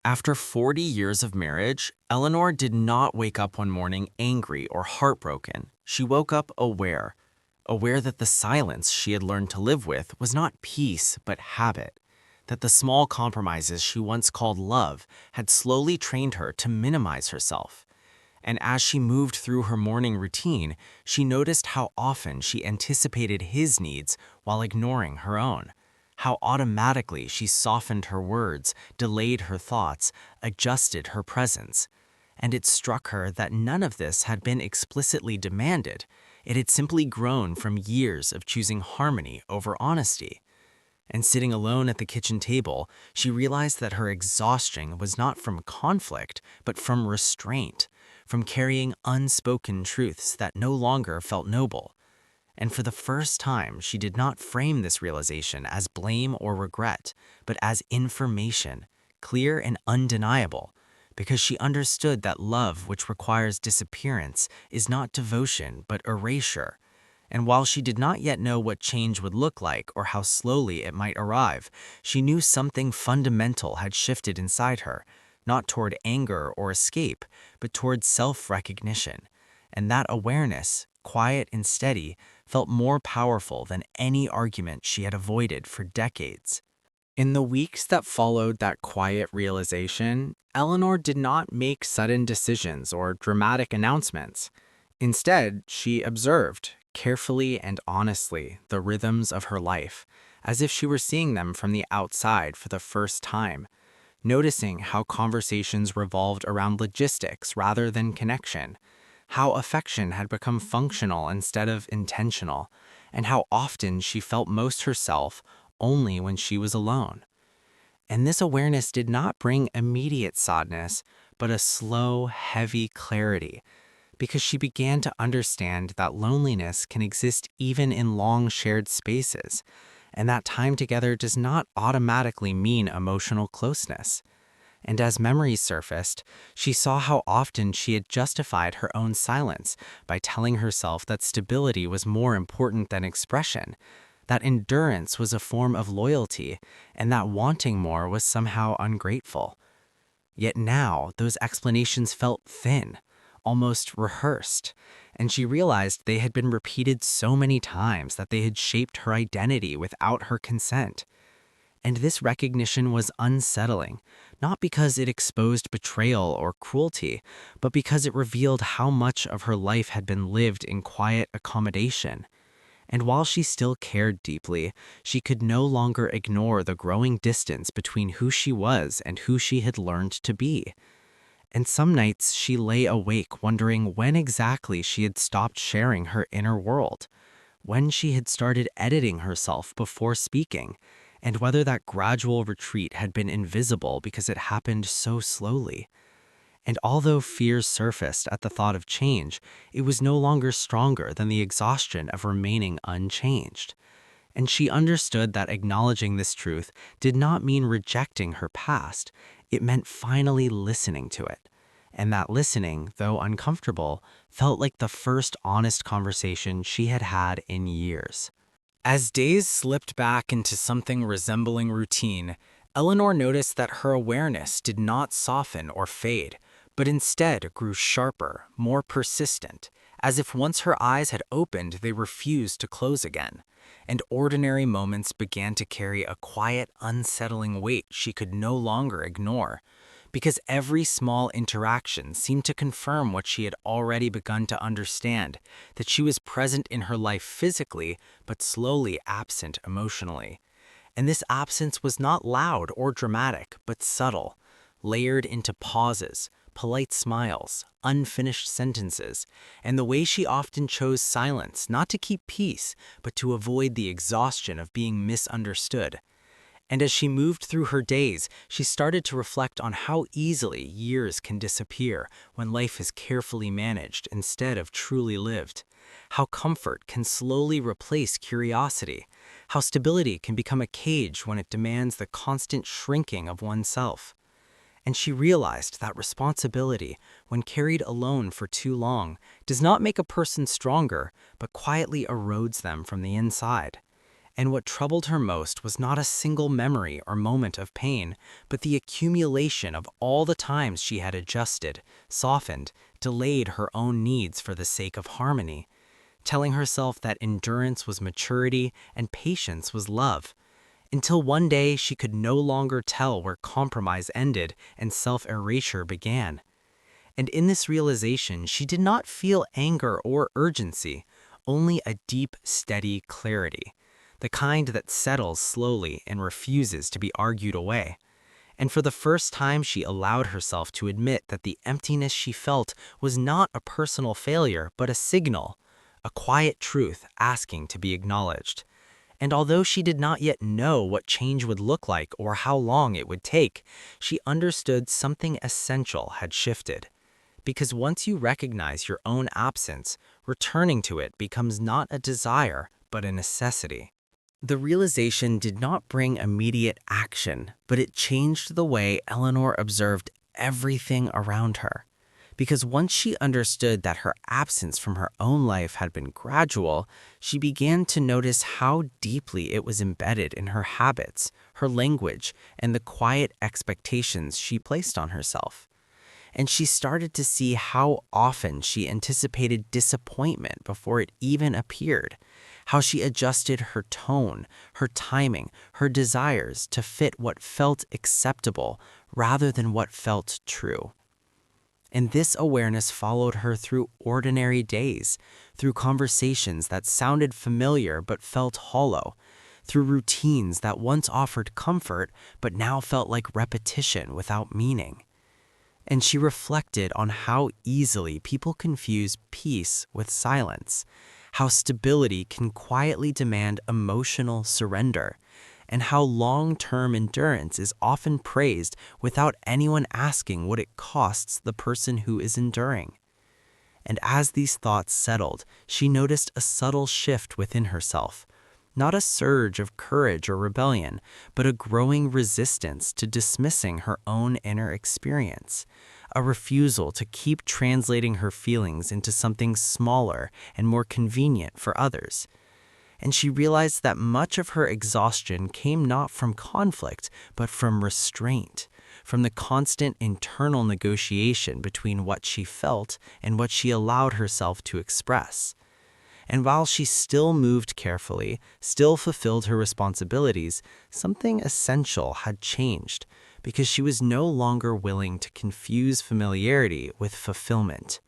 After 40 years of marriage, Eleanor did not wake up one morning angry or heartbroken. She woke up aware that the silence she had learned to live with was not peace but habit, that the small compromises she once called love had slowly trained her to minimize herself. And as she moved through her morning routine, she noticed how often she anticipated his needs while ignoring her own, how automatically she softened her words, delayed her thoughts, adjusted her presence. And it struck her that none of this had been explicitly demanded. It had simply grown from years of choosing harmony over honesty. And sitting alone at the kitchen table, she realized that her exhaustion was not from conflict, but from restraint, from carrying unspoken truths that no longer felt noble. And for the first time, she did not frame this realization as blame or regret, but as information, clear and undeniable, because she understood that love which requires disappearance is not devotion, but erasure. And while she did not yet know what change would look like or how slowly it might arrive, she knew something fundamental had shifted inside her, not toward anger or escape, but toward self-recognition. And that awareness, quiet and steady, felt more powerful than any argument she had avoided for decades. In the weeks that followed that quiet realization, Eleanor did not make sudden decisions or dramatic announcements. Instead, she observed, carefully and honestly, the rhythms of her life, as if she were seeing them from the outside for the first time, noticing how conversations revolved around logistics rather than connection, how affection had become functional instead of intentional, and how often she felt most herself only when she was alone. And this awareness did not bring immediate sadness, but a slow, heavy clarity, because she began to understand that loneliness can exist even in long shared spaces, and that time together does not automatically mean emotional closeness. And as memories surfaced, she saw how often she had justified her own silence by telling herself that stability was more important than expression, that endurance was a form of loyalty, and that wanting more was somehow ungrateful. Yet now, those explanations felt thin, almost rehearsed, and she realized they had been repeated so many times that they had shaped her identity without her consent. And this recognition was unsettling, not because it exposed betrayal or cruelty, but because it revealed how much of her life had been lived in quiet accommodation. And while she still cared deeply, she could no longer ignore the growing distance between who she was and who she had learned to be. And some nights she lay awake wondering when exactly she had stopped sharing her inner world, when she had started editing herself before speaking, and whether that gradual retreat had been invisible because it happened so slowly. And although fears surfaced at the thought of change, it was no longer stronger than the exhaustion of remaining unchanged. And she understood that acknowledging this truth did not mean rejecting her past, it meant finally listening to it. And that listening, though uncomfortable, felt like the first honest conversation she had had in years. As days slipped back into something resembling routine, Eleanor noticed that her awareness did not soften or fade, but instead grew sharper, more persistent, as if once her eyes had opened, they refused to close again, and ordinary moments began to carry a quiet, unsettling weight she could no longer ignore, because every small interaction seemed to confirm what she had already begun to understand, that she was present in her life physically, but slowly absent emotionally. And this absence was not loud or dramatic, but subtle, layered into pauses, polite smiles, unfinished sentences, and the way she often chose silence, not to keep peace, but to avoid the exhaustion of being misunderstood. And as she moved through her days, she started to reflect on how easily years can disappear when life is carefully managed instead of truly lived, how comfort can slowly replace curiosity, how stability can become a cage when it demands the constant shrinking of oneself. And she realized that responsibility, when carried alone for too long, does not make a person stronger, but quietly erodes them from the inside. And what troubled her most was not a single memory or moment of pain, but the accumulation of all the times she had adjusted, softened, delayed her own needs for the sake of harmony, telling herself that endurance was maturity and patience was love, until one day she could no longer tell where compromise ended and self-erasure began. And in this realization, she did not feel anger or urgency, only a deep, steady clarity, the kind that settles slowly and refuses to be argued away. And for the first time, she allowed herself to admit that the emptiness she felt was not a personal failure, but a signal, a quiet truth asking to be acknowledged. And although she did not yet know what change would look like or how long it would take, she understood something essential had shifted. Because once you recognize your own absence, returning to it becomes not a desire, but a necessity. The realization did not bring immediate action, but it changed the way Eleanor observed everything around her. Because once she understood that her absence from her own life had been gradual, she began to notice how deeply it was embedded in her habits, her language, and the quiet expectations she placed on herself. And she started to see how often she anticipated disappointment before it even appeared, how she adjusted her tone, her timing, her desires to fit what felt acceptable rather than what felt true. And this awareness followed her through ordinary days, through conversations that sounded familiar but felt hollow, through routines that once offered comfort but now felt like repetition without meaning. And she reflected on how easily people confuse peace with silence, how stability can quietly demand emotional surrender, and how long-term endurance is often praised without anyone asking what it costs the person who is enduring. And as these thoughts settled, she noticed a subtle shift within herself, not a surge of courage or rebellion, but a growing resistance to dismissing her own inner experience, a refusal to keep translating her feelings into something smaller and more convenient for others. And she realized that much of her exhaustion came not from conflict, but from restraint, from the constant internal negotiation between what she felt and what she allowed herself to express. And while she still moved carefully, still fulfilled her responsibilities, something essential had changed, because she was no longer willing to confuse familiarity with fulfillment.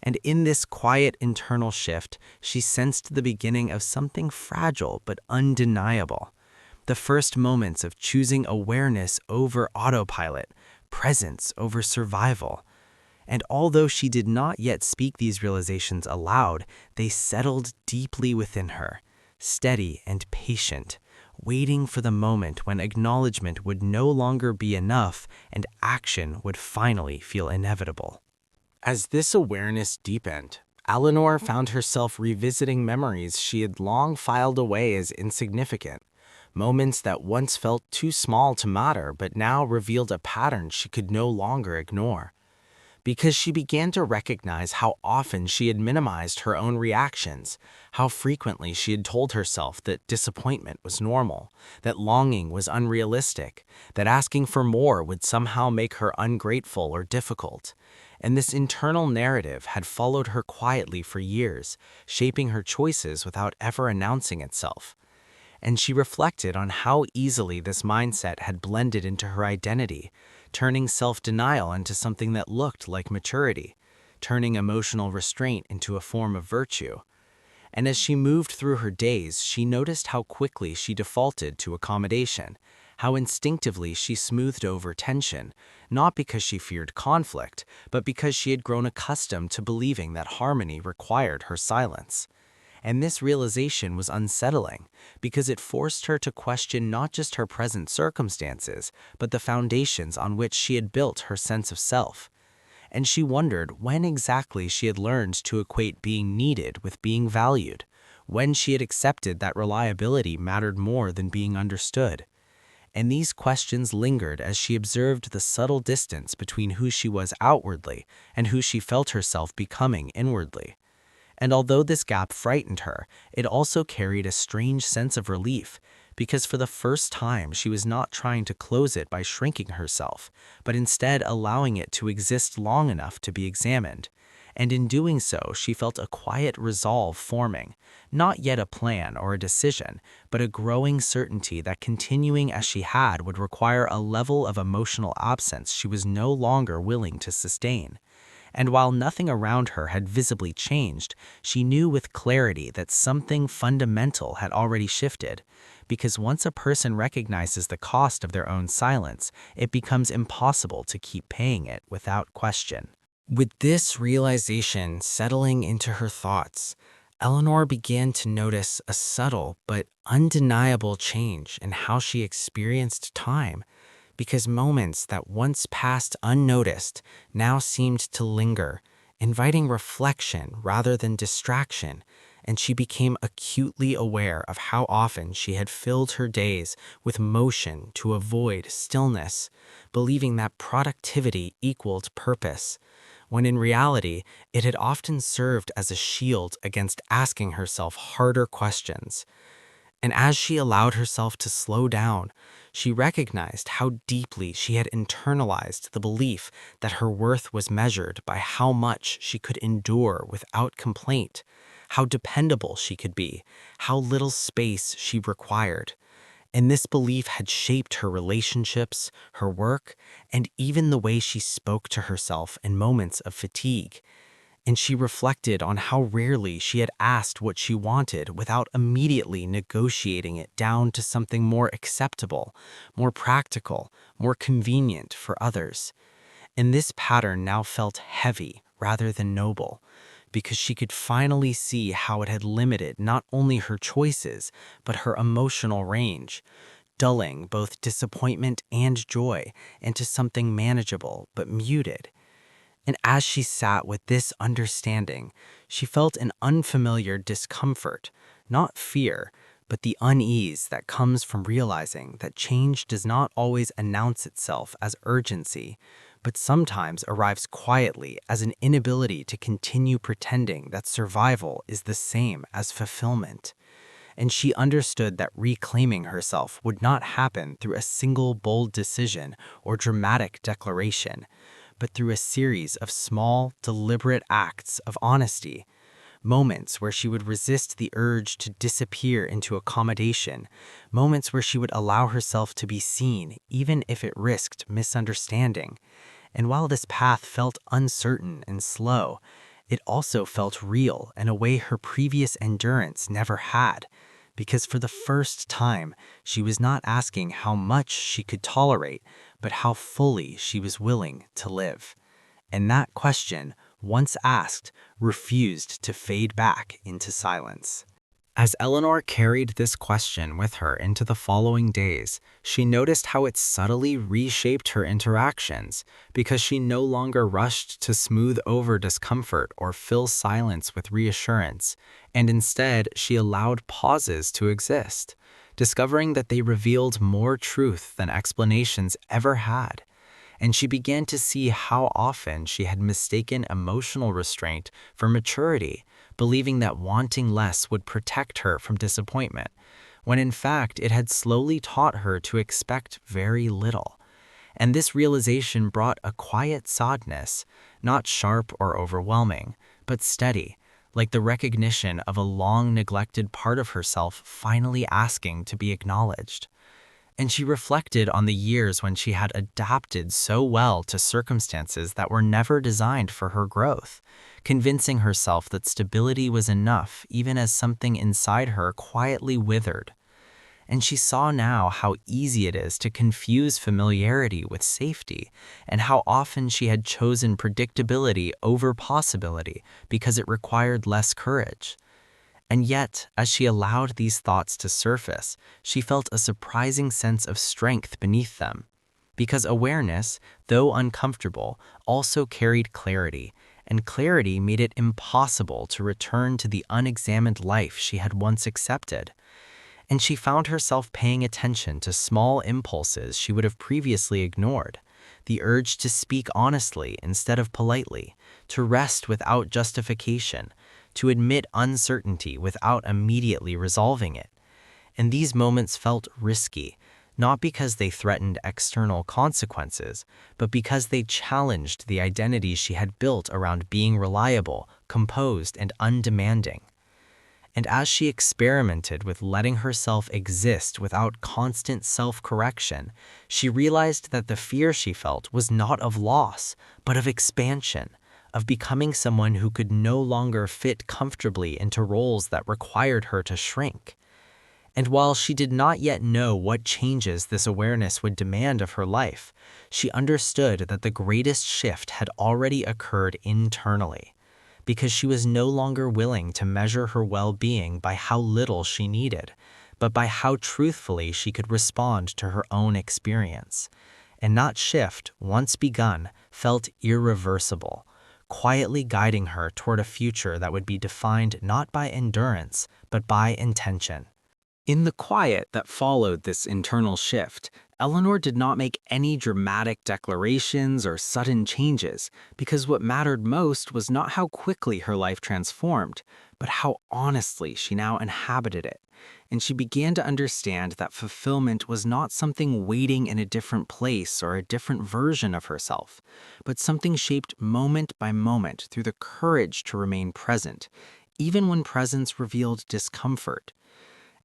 And in this quiet internal shift, she sensed the beginning of something fragile but undeniable. The first moments of choosing awareness over autopilot, presence over survival. And although she did not yet speak these realizations aloud, they settled deeply within her, steady and patient, waiting for the moment when acknowledgement would no longer be enough and action would finally feel inevitable. As this awareness deepened, Eleanor found herself revisiting memories she had long filed away as insignificant, moments that once felt too small to matter but now revealed a pattern she could no longer ignore. Because she began to recognize how often she had minimized her own reactions, how frequently she had told herself that disappointment was normal, that longing was unrealistic, that asking for more would somehow make her ungrateful or difficult. And this internal narrative had followed her quietly for years, shaping her choices without ever announcing itself. And she reflected on how easily this mindset had blended into her identity, turning self-denial into something that looked like maturity, turning emotional restraint into a form of virtue. And as she moved through her days, she noticed how quickly she defaulted to accommodation, how instinctively she smoothed over tension, not because she feared conflict, but because she had grown accustomed to believing that harmony required her silence. And this realization was unsettling because it forced her to question not just her present circumstances, but the foundations on which she had built her sense of self. And she wondered when exactly she had learned to equate being needed with being valued, when she had accepted that reliability mattered more than being understood. And these questions lingered as she observed the subtle distance between who she was outwardly and who she felt herself becoming inwardly. And although this gap frightened her, it also carried a strange sense of relief, because for the first time she was not trying to close it by shrinking herself, but instead allowing it to exist long enough to be examined. And in doing so, she felt a quiet resolve forming, not yet a plan or a decision, but a growing certainty that continuing as she had would require a level of emotional absence she was no longer willing to sustain. And while nothing around her had visibly changed, she knew with clarity that something fundamental had already shifted, because once a person recognizes the cost of their own silence, it becomes impossible to keep paying it without question. With this realization settling into her thoughts, Eleanor began to notice a subtle but undeniable change in how she experienced time, because moments that once passed unnoticed now seemed to linger, inviting reflection rather than distraction, and she became acutely aware of how often she had filled her days with motion to avoid stillness, believing that productivity equaled purpose, when in reality it had often served as a shield against asking herself harder questions. And as she allowed herself to slow down, she recognized how deeply she had internalized the belief that her worth was measured by how much she could endure without complaint, how dependable she could be, how little space she required. And this belief had shaped her relationships, her work, and even the way she spoke to herself in moments of fatigue. And she reflected on how rarely she had asked what she wanted without immediately negotiating it down to something more acceptable, more practical, more convenient for others. And this pattern now felt heavy rather than noble, because she could finally see how it had limited not only her choices, but her emotional range, dulling both disappointment and joy into something manageable but muted. And as she sat with this understanding, she felt an unfamiliar discomfort, not fear, but the unease that comes from realizing that change does not always announce itself as urgency, but sometimes arrives quietly as an inability to continue pretending that survival is the same as fulfillment. And she understood that reclaiming herself would not happen through a single bold decision or dramatic declaration, but through a series of small, deliberate acts of honesty, moments where she would resist the urge to disappear into accommodation, moments where she would allow herself to be seen, even if it risked misunderstanding. And while this path felt uncertain and slow, it also felt real in a way her previous endurance never had, because for the first time, she was not asking how much she could tolerate, but how fully she was willing to live. And that question, once asked, refused to fade back into silence. As Eleanor carried this question with her into the following days, she noticed how it subtly reshaped her interactions, because she no longer rushed to smooth over discomfort or fill silence with reassurance, and instead she allowed pauses to exist, discovering that they revealed more truth than explanations ever had. And she began to see how often she had mistaken emotional restraint for maturity, believing that wanting less would protect her from disappointment, when in fact it had slowly taught her to expect very little. And this realization brought a quiet sadness, not sharp or overwhelming, but steady, like the recognition of a long-neglected part of herself finally asking to be acknowledged. And she reflected on the years when she had adapted so well to circumstances that were never designed for her growth, convincing herself that stability was enough even as something inside her quietly withered. And she saw now how easy it is to confuse familiarity with safety, and how often she had chosen predictability over possibility because it required less courage. And yet, as she allowed these thoughts to surface, she felt a surprising sense of strength beneath them. Because awareness, though uncomfortable, also carried clarity, and clarity made it impossible to return to the unexamined life she had once accepted. And she found herself paying attention to small impulses she would have previously ignored. The urge to speak honestly instead of politely, to rest without justification, to admit uncertainty without immediately resolving it. And these moments felt risky, not because they threatened external consequences, but because they challenged the identity she had built around being reliable, composed, and undemanding. And as she experimented with letting herself exist without constant self-correction, she realized that the fear she felt was not of loss, but of expansion, of becoming someone who could no longer fit comfortably into roles that required her to shrink. And while she did not yet know what changes this awareness would demand of her life, she understood that the greatest shift had already occurred internally, because she was no longer willing to measure her well-being by how little she needed, but by how truthfully she could respond to her own experience. And that shift, once begun, felt irreversible, quietly guiding her toward a future that would be defined not by endurance, but by intention. In the quiet that followed this internal shift, Eleanor did not make any dramatic declarations or sudden changes, because what mattered most was not how quickly her life transformed, but how honestly she now inhabited it. And she began to understand that fulfillment was not something waiting in a different place or a different version of herself, but something shaped moment by moment through the courage to remain present, even when presence revealed discomfort.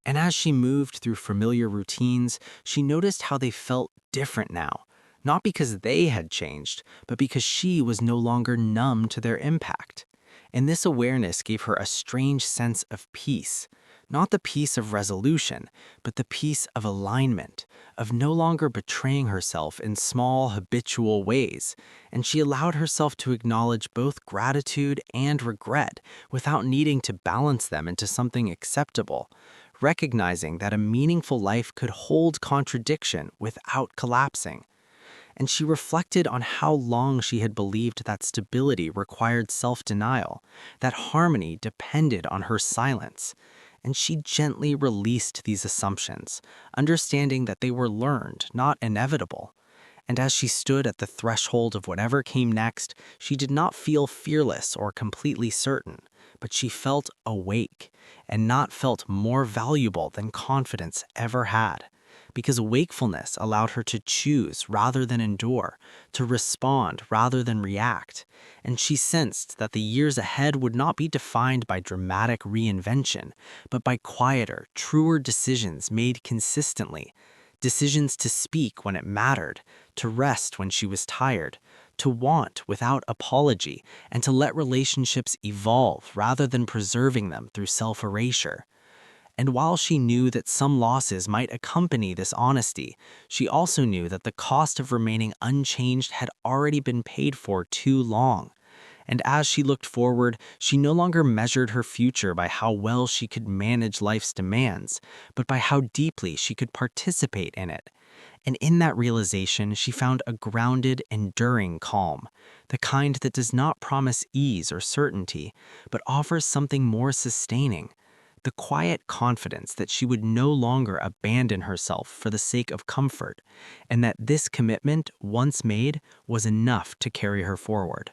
And as she moved through familiar routines, she noticed how they felt different now, not because they had changed, but because she was no longer numb to their impact. And this awareness gave her a strange sense of peace, not the peace of resolution, but the peace of alignment, of no longer betraying herself in small, habitual ways. And she allowed herself to acknowledge both gratitude and regret without needing to balance them into something acceptable, recognizing that a meaningful life could hold contradiction without collapsing. And she reflected on how long she had believed that stability required self-denial, that harmony depended on her silence. And she gently released these assumptions, understanding that they were learned, not inevitable. And as she stood at the threshold of whatever came next, she did not feel fearless or completely certain, but she felt awake, and not felt more valuable than confidence ever had. Because wakefulness allowed her to choose rather than endure, to respond rather than react. And she sensed that the years ahead would not be defined by dramatic reinvention, but by quieter, truer decisions made consistently. Decisions to speak when it mattered, to rest when she was tired, to want without apology, and to let relationships evolve rather than preserving them through self-erasure. And while she knew that some losses might accompany this honesty, she also knew that the cost of remaining unchanged had already been paid for too long. And as she looked forward, she no longer measured her future by how well she could manage life's demands, but by how deeply she could participate in it. And in that realization, she found a grounded, enduring calm, the kind that does not promise ease or certainty, but offers something more sustaining, the quiet confidence that she would no longer abandon herself for the sake of comfort, and that this commitment, once made, was enough to carry her forward.